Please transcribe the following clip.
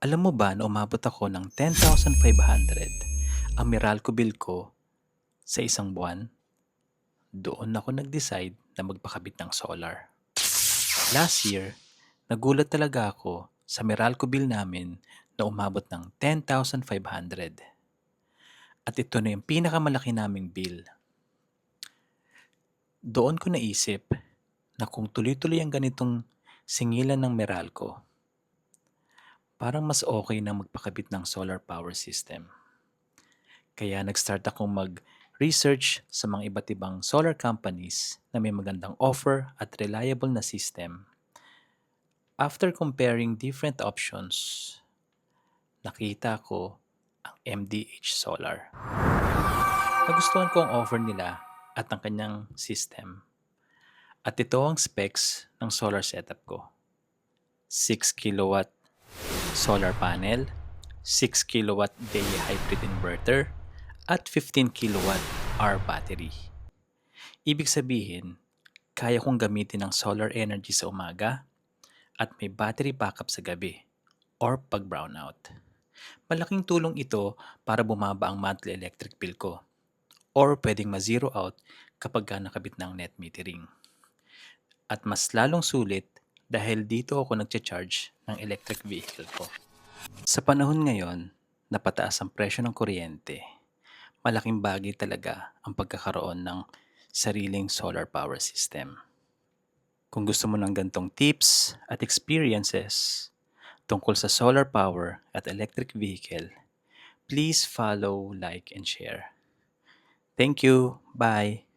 Alam mo ba na umabot ako ng 10,500 ang Meralco bill ko sa isang buwan? Doon ako nag-decide na magpakabit ng solar. Last year, nagulat talaga ako sa Meralco bill namin na umabot ng 10,500. At ito na yung pinakamalaki naming bill. Doon ko naisip na kung tuloy-tuloy ang ganitong singilan ng Meralco, parang mas okay na magpakabit ng solar power system. Kaya nag-start akong mag-research sa mga iba't ibang solar companies na may magandang offer at reliable na system. After comparing different options, nakita ko ang MDH Solar. Nagustuhan ko ang offer nila at ang kanyang system. At ito ang specs ng solar setup ko. 6 kilowatt solar panel, 6 kilowatt daily hybrid inverter, at 15 kilowatt hour battery. Ibig sabihin, kaya kong gamitin ang solar energy sa umaga at may battery backup sa gabi or pag brownout. Malaking tulong ito para bumaba ang monthly electric bill ko or pwedeng ma-zero out kapag nakabit ng net metering. At mas lalong sulit dahil dito ako nagcha-charge ng electric vehicle ko. Sa panahon ngayon, napataas ang presyo ng kuryente. Malaking bagay talaga ang pagkakaroon ng sariling solar power system. Kung gusto mo ng gantong tips at experiences tungkol sa solar power at electric vehicle, please follow, like, and share. Thank you. Bye.